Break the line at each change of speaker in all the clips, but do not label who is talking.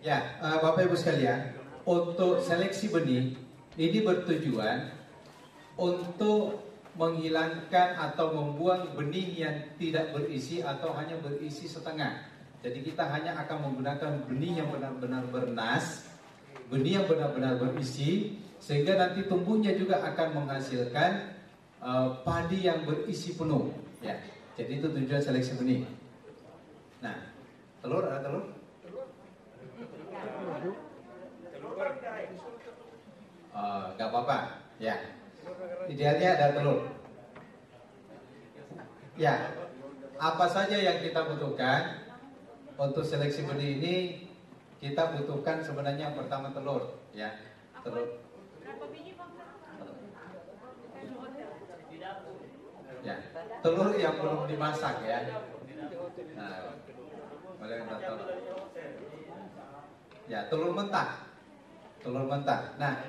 Ya, Bapak Ibu sekalian, untuk seleksi benih ini bertujuan untuk menghilangkan atau membuang benih yang tidak berisi atau hanya berisi setengah. Jadi kita hanya akan menggunakan benih yang benar-benar bernas, benih yang benar-benar berisi, sehingga nanti tumbuhnya juga akan menghasilkan padi yang berisi penuh. Ya, jadi itu tujuan seleksi benih. Nah, telur ada telur? Gak apa-apa, ya. Idealnya ada telur. Ya, apa saja yang kita butuhkan untuk seleksi benih ini? Kita butuhkan sebenarnya yang pertama telur, ya. Telur.
Berapa biji Pak?
Ya, telur yang belum dimasak ya. Nah, boleh minta telur. Ya, telur mentah. Telur mentah. Nah,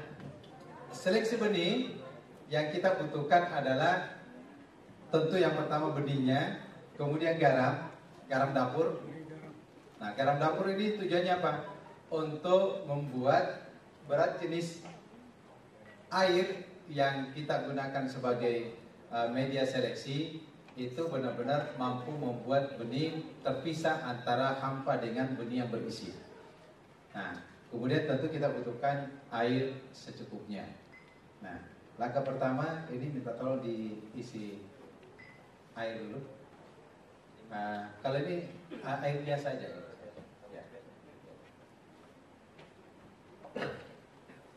seleksi benih yang kita butuhkan adalah tentu yang pertama benihnya, kemudian garam dapur. Nah, garam dapur ini tujuannya apa? Untuk membuat berat jenis air yang kita gunakan sebagai media seleksi itu benar-benar mampu membuat benih terpisah antara hampa dengan benih yang berisi. Nah, kemudian tentu kita butuhkan air secukupnya. Nah, langkah pertama ini minta tolong diisi air dulu. Nah, kalau ini air biasa aja. Ya.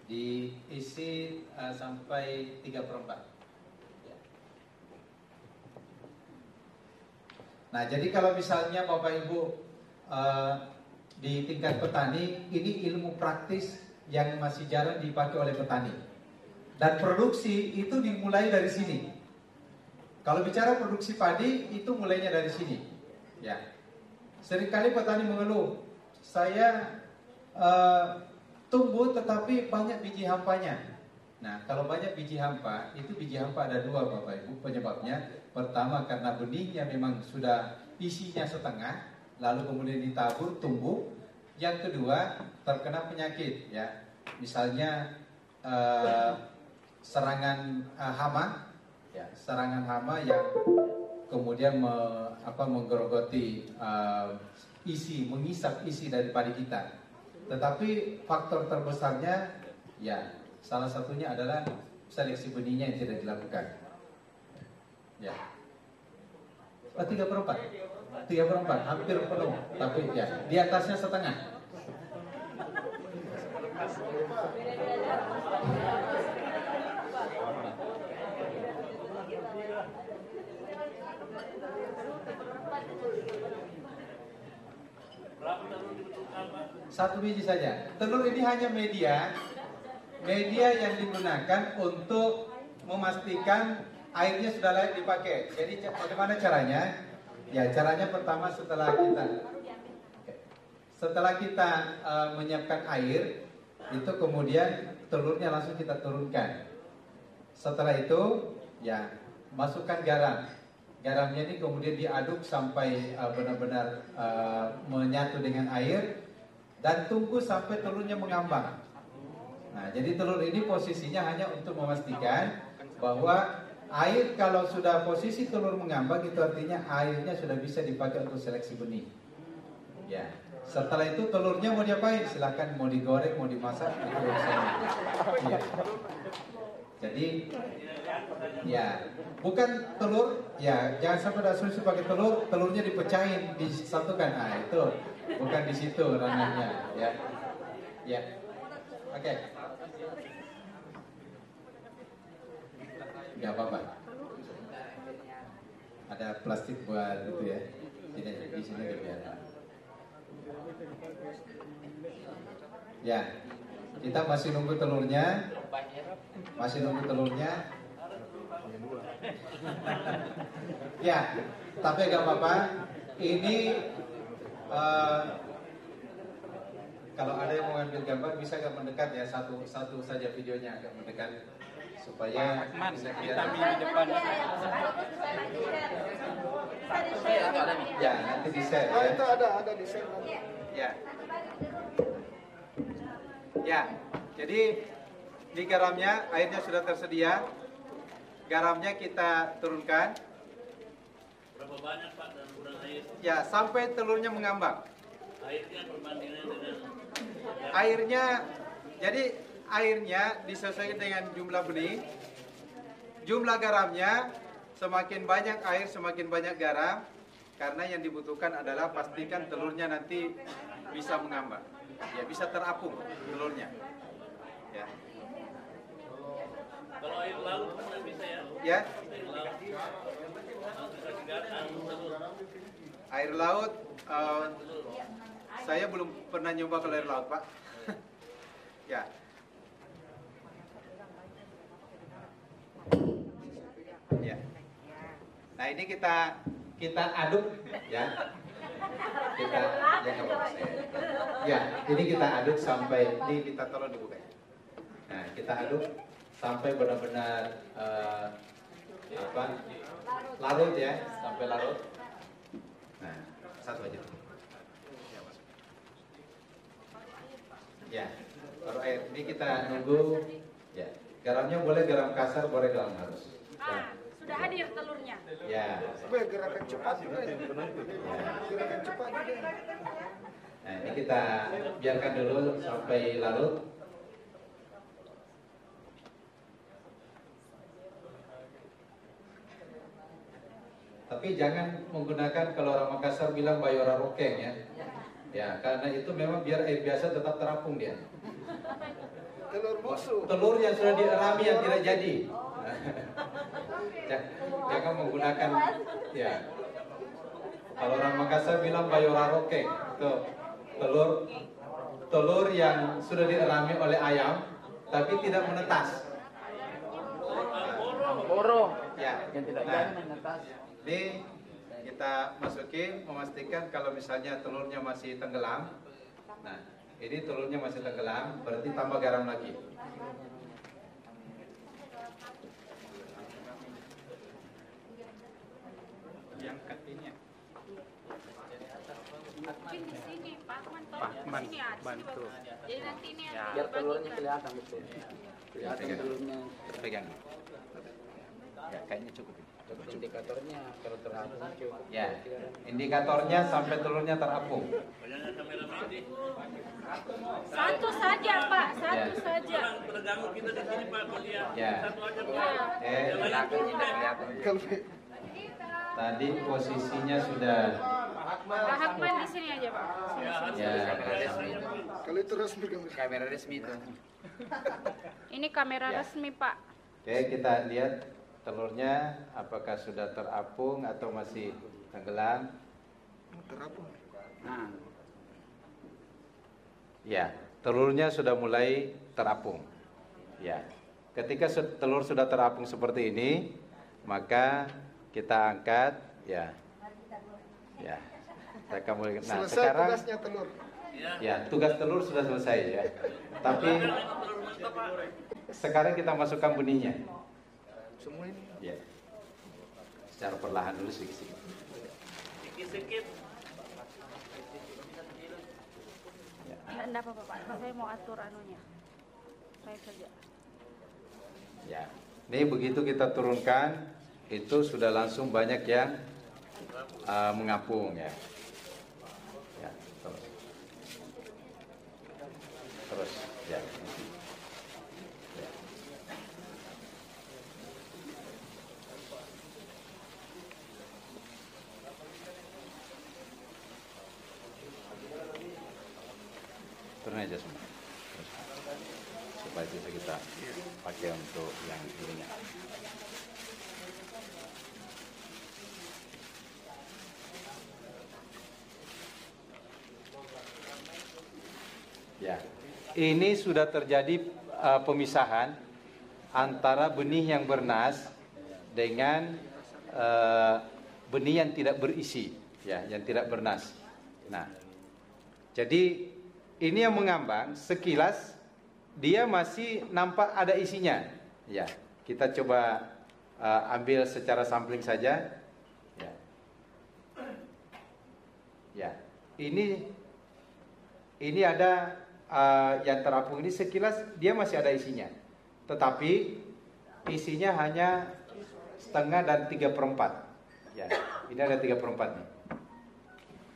Diisi sampai 3/4. Nah, jadi kalau misalnya Bapak Ibu di tingkat petani, ini ilmu praktis yang masih jarang dipakai oleh petani. Dan produksi itu dimulai dari sini. Kalau bicara produksi padi, itu mulainya dari sini. Ya, seringkali petani mengeluh, saya tumbuh tetapi banyak biji hampanya. Nah, kalau banyak biji hampa, itu biji hampa ada dua Bapak Ibu penyebabnya. Pertama karena benihnya memang sudah isinya setengah, lalu kemudian ditabur tumbuh. Yang kedua terkena penyakit, ya, misalnya serangan hama, ya, serangan hama yang kemudian menggerogoti mengisap isi dari padi kita. Tetapi faktor terbesarnya, ya, salah satunya adalah seleksi benihnya yang tidak dilakukan. Ya. 3/4, hampir penuh, tapi ya di atasnya setengah. Satu biji saja. Telur ini hanya media yang digunakan untuk memastikan airnya sudah layak dipakai. Jadi bagaimana caranya? Ya, caranya pertama setelah kita menyiapkan air, itu kemudian telurnya langsung kita turunkan. Setelah itu, ya, masukkan garam. Garamnya ini kemudian diaduk sampai benar-benar menyatu dengan air dan tunggu sampai telurnya mengambang. Nah, jadi telur ini posisinya hanya untuk memastikan bahwa air kalau sudah posisi telur mengambang itu artinya airnya sudah bisa dipakai untuk seleksi benih. Ya, setelah itu telurnya mau diapain? Silahkan mau digoreng, mau dimasak, itu urusannya. Ya. Jadi, ya, bukan telur, ya, jangan sampai ada asumsi pakai telur, telurnya dipecahin, disatukan. Nah, itu bukan di situ ranahnya, ya. Ya. Oke. Gak apa-apa. Ada plastik buat itu ya. Di sini gak biar. Ya, kita masih nunggu telurnya. Ya, tapi gak apa-apa. Ini kalau ada yang mau ambil gambar bisa agak mendekat ya, satu saja videonya agak mendekat supaya bisa kelihatan di depan. Ya, nanti di share.
Oh, itu ada di share.
Ya. Ya, jadi di garamnya, airnya sudah tersedia. Garamnya kita turunkan.
Berapa banyak Pak dan kurang air?
Ya, sampai telurnya mengambang.
Airnya perbandingannya dengan
Airnya, jadi airnya disesuaikan dengan jumlah benih. Jumlah garamnya, semakin banyak air, semakin banyak garam. Karena yang dibutuhkan adalah pastikan telurnya nanti bisa mengambang. Ya, bisa terapung telurnya. Ya.
kalau air laut nggak bisa ya?
Ya,
Air laut langsung kasih garam telur.
air laut, saya belum pernah nyoba kalau air laut, Pak. Ya. Ya. Nah, ini kita aduk ya. Kita ya, ini kita aduk sampai kita tolong dibuka. Nah, kita aduk sampai benar-benar larut ya, sampai larut. Nah, satu aja. Ya, baru air. Ini kita nunggu. Ya, garamnya boleh garam kasar, boleh garam halus. Ya.
Sudah hadir telurnya.
Ya.
Supaya gerakan cepat juga. Gerakan cepat juga.
Nah, ini kita biarkan dulu sampai larut. Tapi jangan menggunakan, kalau orang Makassar bilang bayora rokeng ya. Ya, karena itu memang biar air biasa tetap terapung dia.
Telur busuk.
Telur yang sudah dierami yang tidak jadi. Jangan menggunakan ya. Kalau orang Makassar bilang bayora rokeng, itu telur yang sudah dierami oleh ayam tapi tidak menetas.
Boro.
Ya.
Yang tidak
Nah,
jadi menetas.
ini kita masukin, memastikan kalau misalnya telurnya masih tenggelam. Nah, ini telurnya masih tenggelam, berarti tambah garam lagi. Diangkat ini ya.
Mungkin di sini Pak Akman
Pak Akman,
di sini ya, di sini
bantu.
bagus. Jadi nanti ini yang
Biar telurnya
dibagikan.
kelihatan betul. Kelihatan
Pegang.
telurnya.
Pegang. Ya, kayaknya cukup. Cukup.
Indikatornya kalau terapung cukup.
Ya, indikatornya sampai telurnya terapung.
Banyaknya kamera ini.
Satu saja Pak, satu
Ya.
saja.
Orang terganggu kita di sini Pak kalau dia
Ya.
satu aja Pak.
Ya.
Yang lain turun deh.
Tadi posisinya sudah
Pak Akman di sini aja Pak.
Ya, harus
Ya.
ada kamera resmi.
Kalau itu resmi kamera resmi itu.
Ini kamera
Ya.
resmi Pak.
Oke, kita lihat telurnya apakah sudah terapung atau masih tenggelam.
Terapung.
Nah. Ya, telurnya sudah mulai terapung. Ya. Ketika telur sudah terapung seperti ini, maka kita angkat ya. Ya. Kita mulai. Nah,
Selesai
sekarang
tugasnya telur.
ya, tugas telur sudah selesai ya. Tapi sekarang kita masukkan benihnya.
Semua ini.
Ya. Secara perlahan dulu sedikit-sedikit.
Sikit-sikit.
Ya.
Enggak apa-apa Pak, saya mau atur anunya. Saya saja.
Ya. Ini begitu kita turunkan, itu sudah langsung banyak yang mengapung ya. Ya, terus. Terus ya. Ya. Turun aja semua. Terus. Supaya bisa kita pakai untuk yang ininya. Ya, ini sudah terjadi pemisahan antara benih yang bernas dengan benih yang tidak berisi, ya, yang tidak bernas. Nah, jadi ini yang mengambang sekilas dia masih nampak ada isinya. Ya, kita coba ambil secara sampling saja. Ya, ya, ini ada yang terapung ini sekilas dia masih ada isinya, tetapi isinya hanya setengah dan 3/4. Ya, ini ada 3/4 nih.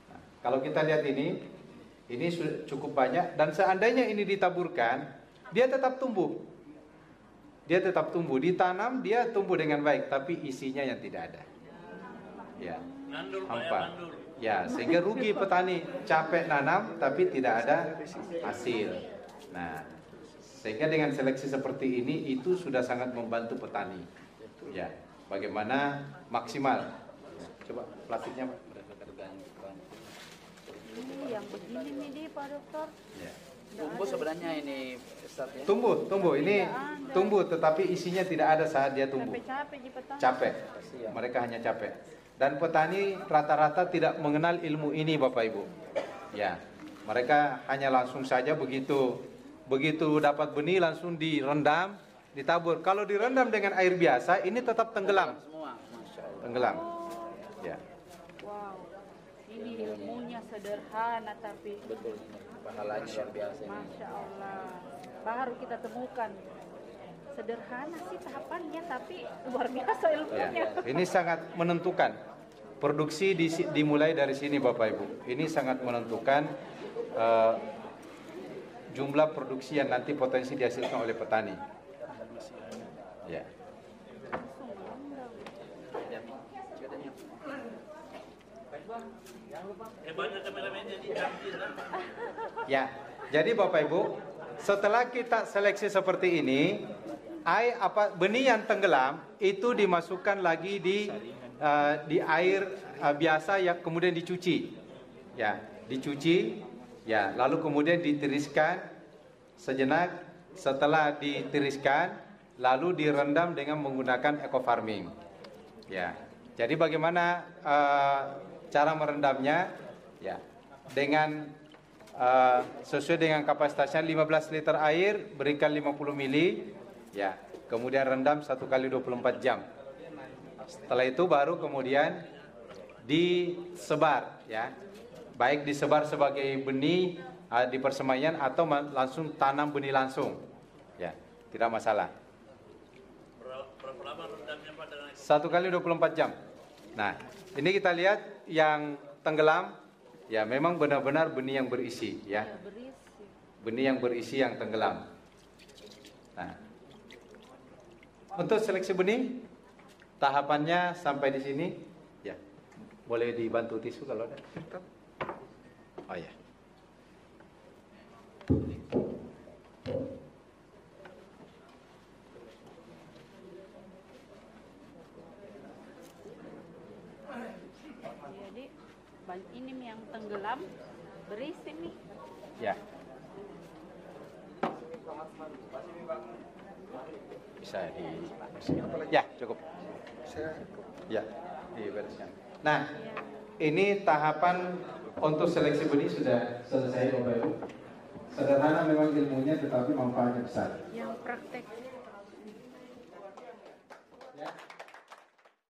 Nah, kalau kita lihat ini cukup banyak, dan seandainya ini ditaburkan, dia tetap tumbuh. Dia tetap tumbuh, ditanam dia tumbuh dengan baik, tapi isinya yang tidak ada. Ya, hampa. Ya, sehingga rugi petani, capek nanam tapi tidak ada hasil. Nah, sehingga dengan seleksi seperti ini itu sudah sangat membantu petani. Ya, bagaimana maksimal. Coba plastiknya, Pak.
Ini yang begini nih Pak Dokter.
Ya.
Tumbuh sebenarnya ini startnya.
Tumbuh. Ini tumbuh, tetapi isinya tidak ada saat dia tumbuh.
Capek-capek di petani.
Capek. Mereka hanya capek. Dan petani rata-rata tidak mengenal ilmu ini, Bapak Ibu. Ya, mereka hanya langsung saja begitu dapat benih langsung direndam, ditabur. Kalau direndam dengan air biasa, ini tetap tenggelam.
Semua, Masya Allah.
Tenggelam. Ya.
Wow. Ini ilmunya sederhana tapi
Betul. Pahalanya luar biasa.
Masya Allah. Baru kita temukan. Sederhana sih tahapannya tapi luar biasa ilmunya.
Ya. Ini sangat menentukan. Produksi dimulai dari sini, Bapak Ibu. Ini sangat menentukan jumlah produksi yang nanti potensi dihasilkan oleh petani. Ya.
Banyak kameramennya di kantin.
Ya. Jadi Bapak Ibu, setelah kita seleksi seperti ini, benih yang tenggelam itu dimasukkan lagi di air biasa yang kemudian dicuci. Ya, dicuci. Ya, lalu kemudian ditiriskan sejenak. Setelah ditiriskan, lalu direndam dengan menggunakan eco farming. Ya. Jadi bagaimana cara merendamnya? Ya, dengan sesuai dengan kapasitasnya 15 liter air, berikan 50 mili, ya, kemudian rendam 1 kali 24 jam. Setelah itu baru kemudian disebar, ya, baik disebar sebagai benih di persemaian atau langsung tanam benih langsung, ya, tidak masalah.
Berapa lama rendamnya Pak dengan
1 kali 24 jam. Nah, ini kita lihat yang tenggelam, ya memang benar-benar benih yang berisi, ya.
Berisi.
Benih yang berisi yang tenggelam. Nah, untuk seleksi benih, tahapannya sampai di sini, ya. Boleh dibantu tisu kalau ada. Oh ya.
Jadi ini yang tenggelam berisi nih.
Ya. Bisa ya, cukup. Ya, dibereskan. Nah, ini tahapan untuk seleksi benih sudah selesai, Bapak Ibu. Sederhana memang ilmunya, tetapi manfaatnya besar.
Yang praktek